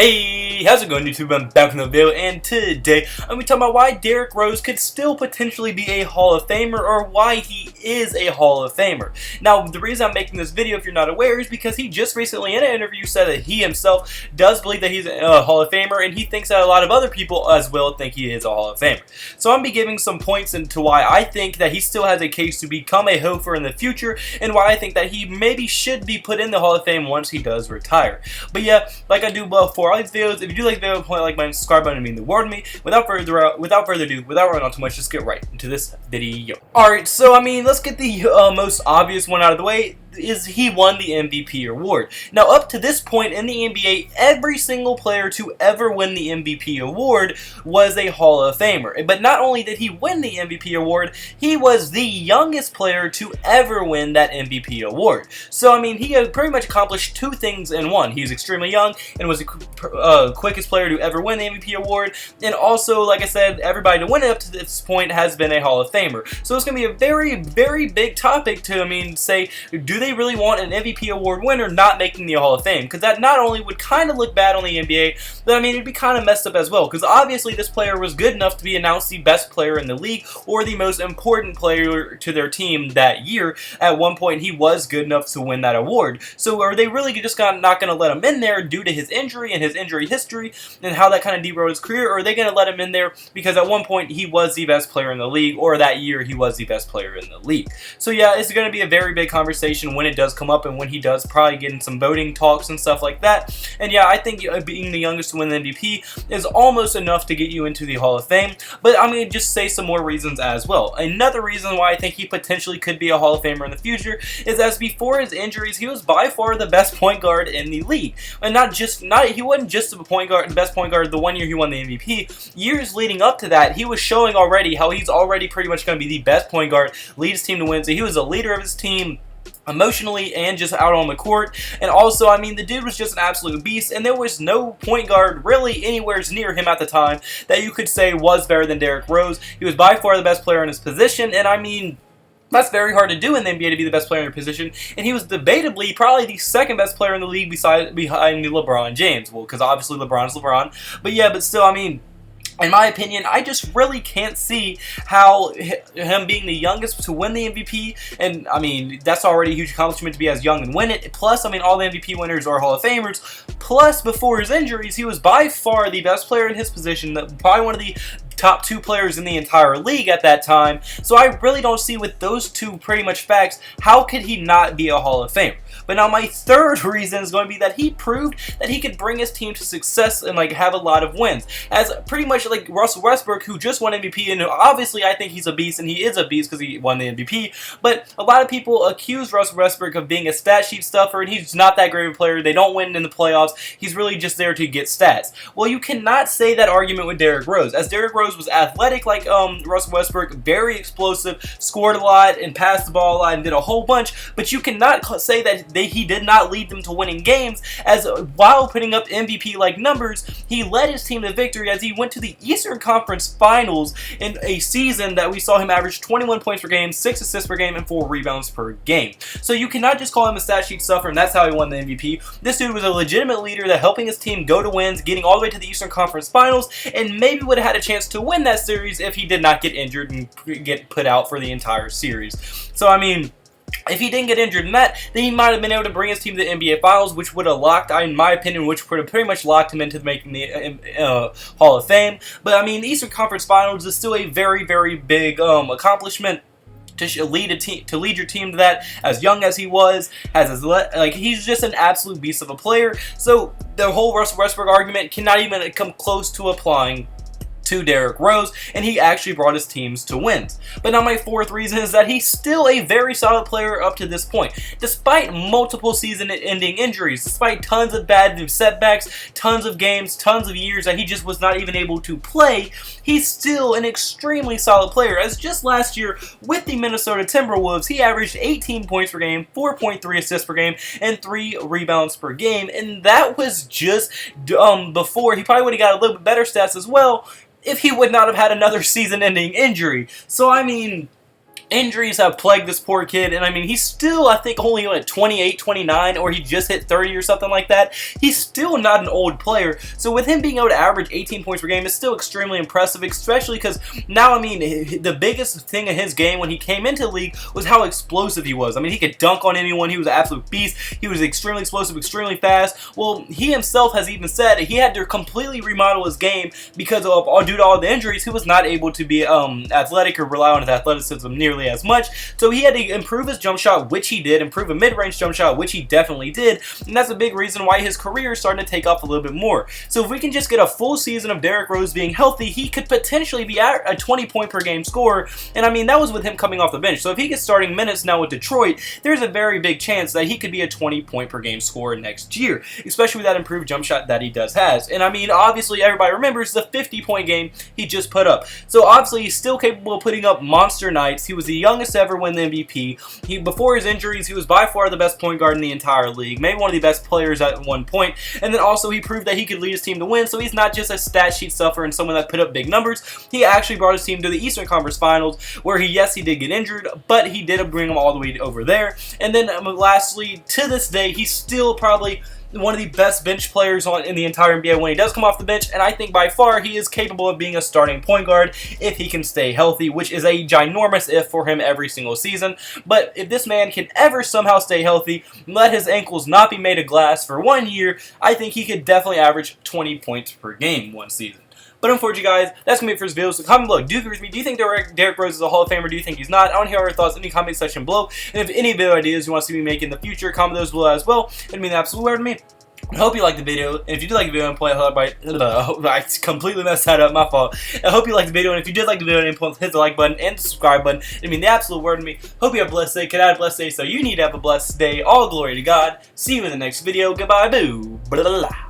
Hey, how's it going, YouTube? I'm back in the video, and today I'm going to be talking about why Derrick Rose could still potentially be a Hall of Famer, or why he is a Hall of Famer. Now, the reason I'm making this video, if you're not aware, is because he just recently in an interview said that he himself does believe that he's a Hall of Famer, and he thinks that a lot of other people as well think he is a Hall of Famer. So I'm going to be giving some points into why I think that he still has a case to become a Hofer in the future, and why I think that he maybe should be put in the Hall of Fame once he does retire. But yeah, like I do before all these videos, if you do like the video, point like button, subscribe button, mean the world to me. Without further ado, without running on too much, just get right into this video. Alright, so let's get the most obvious one out of the way. Is he won the MVP award. Now, up to this point in the NBA, every single player to ever win the MVP award was a Hall of Famer. But not only did he win the MVP award, he was the youngest player to ever win that MVP award. So, he had pretty much accomplished two things in one. He was extremely young and was the quickest player to ever win the MVP award. And also, like I said, everybody to win it up to this point has been a Hall of Famer. So it's going to be a very, very big topic to, say, do they really want an MVP award winner not making the Hall of Fame? Because that not only would kind of look bad on the NBA, but it'd be kind of messed up as well. Because obviously this player was good enough to be announced the best player in the league or the most important player to their team that year. At one point he was good enough to win that award. So are they really just not going to let him in there due to his injury and his injury history and how that kind of derailed his career? Or are they going to let him in there because at one point he was the best player in the league, or that year he was the best player in the league? So yeah, it's going to be a very big conversation when it does come up, and when he does probably get in some voting talks and stuff like that. And yeah, I think being the youngest to win the MVP is almost enough to get you into the Hall of Fame, but I'm going to just say some more reasons as well. Another reason why I think he potentially could be a Hall of Famer in the future is as before his injuries, he was by far the best point guard in the league. And he wasn't just the best point guard the one year he won the MVP. Years leading up to that, he was showing already how he's already pretty much going to be the best point guard, lead his team to win. So he was a leader of his team, emotionally and just out on the court. And also, the dude was just an absolute beast, and there was no point guard really anywhere near him at the time that you could say was better than Derrick Rose. He was by far the best player in his position, and that's very hard to do in the NBA, to be the best player in your position. And he was debatably probably the second best player in the league behind LeBron James. Well, because obviously LeBron's LeBron. But yeah, but still, in my opinion, I just really can't see how him being the youngest to win the MVP, and that's already a huge accomplishment to be as young and win it. Plus, all the MVP winners are Hall of Famers. Plus, before his injuries, he was by far the best player in his position, probably one of the top two players in the entire league at that time. So I really don't see, with those two pretty much facts, how could he not be a Hall of Famer? But now my third reason is going to be that he proved that he could bring his team to success and have a lot of wins. As pretty much like Russell Westbrook, who just won MVP, and obviously I think he's a beast, and he is a beast because he won the MVP, but a lot of people accuse Russell Westbrook of being a stat sheet stuffer, and he's not that great of a player. They don't win in the playoffs. He's really just there to get stats. Well, you cannot say that argument with Derrick Rose, as Derrick Rose was athletic like Russell Westbrook, very explosive, scored a lot and passed the ball a lot and did a whole bunch, but you cannot say that he did not lead them to winning games, as while putting up MVP-like numbers, he led his team to victory as he went to the Eastern Conference Finals in a season that we saw him average 21 points per game, 6 assists per game, and 4 rebounds per game. So you cannot just call him a stat sheet stuffer, and that's how he won the MVP. This dude was a legitimate leader that helping his team go to wins, getting all the way to the Eastern Conference Finals, and maybe would have had a chance to win that series if he did not get injured and get put out for the entire series. So, if he didn't get injured in that, then he might have been able to bring his team to the NBA Finals, which would have locked, in my opinion, which would have pretty much locked him into making the Hall of Fame. But, the Eastern Conference Finals is still a very, very big accomplishment. To lead your team to that, as young as he was, he's just an absolute beast of a player. So the whole Russell Westbrook argument cannot even come close to applying to Derrick Rose, and he actually brought his teams to wins. But now my fourth reason is that he's still a very solid player up to this point. Despite multiple season-ending injuries, despite tons of bad setbacks, tons of games, tons of years that he just was not even able to play, he's still an extremely solid player. As just last year with the Minnesota Timberwolves, he averaged 18 points per game, 4.3 assists per game, and 3 rebounds per game. And that was just before. He probably would have got a little bit better stats as well if he would not have had another season-ending injury. So, Injuries have plagued this poor kid, and I mean, he's still, I think, only at 28, 29, or he just hit 30 or something like that. He's still not an old player, so with him being able to average 18 points per game is still extremely impressive, especially because now, I mean, the biggest thing in his game when he came into the league was how explosive he was. I mean, he could dunk on anyone. He was an absolute beast. He was extremely explosive, extremely fast. Well, he himself has even said he had to completely remodel his game because of, due to all the injuries, he was not able to be athletic or rely on his athleticism nearly as much, so he had to improve his jump shot, which he did, improve a mid-range jump shot, which he definitely did, and that's a big reason why his career is starting to take off a little bit more. So if we can just get a full season of Derrick Rose being healthy, he could potentially be at a 20-point per game scorer, and I mean, that was with him coming off the bench. So if he gets starting minutes now with Detroit, there's a very big chance that he could be a 20-point per game scorer next year, especially with that improved jump shot that he does has. And I mean, obviously, everybody remembers the 50-point game he just put up. So obviously, he's still capable of putting up monster nights. He was the youngest to ever win the MVP. Before his injuries, he was by far the best point guard in the entire league, maybe one of the best players at one point, and then also he proved that he could lead his team to win, so he's not just a stat sheet sufferer and someone that put up big numbers. He actually brought his team to the Eastern Conference Finals, where yes, he did get injured, but he did bring them all the way over there. And then lastly, to this day, he's still probably one of the best bench players in the entire NBA when he does come off the bench, and I think by far he is capable of being a starting point guard if he can stay healthy, which is a ginormous if for him every single season. But if this man can ever somehow stay healthy, let his ankles not be made of glass for 1 year, I think he could definitely average 20 points per game one season. But unfortunately, guys, that's going to be it for this video. So comment below. Do you agree with me? Do you think Derrick Rose is a Hall of Famer? Do you think he's not? I want to hear your thoughts in the comment section below. And if any video ideas you want to see me make in the future, comment those below as well. It'd mean the absolute world to me. I hope you liked the video, and if you did like the video, I completely messed that up, my fault. I hope you liked the video, and if you did like the video, hit the like button and the subscribe button. It'd mean the absolute word to me. Hope you have a blessed day. Could I have a blessed day? So you need to have a blessed day. All glory to God. See you in the next video. Goodbye, boo. Blah, blah, blah.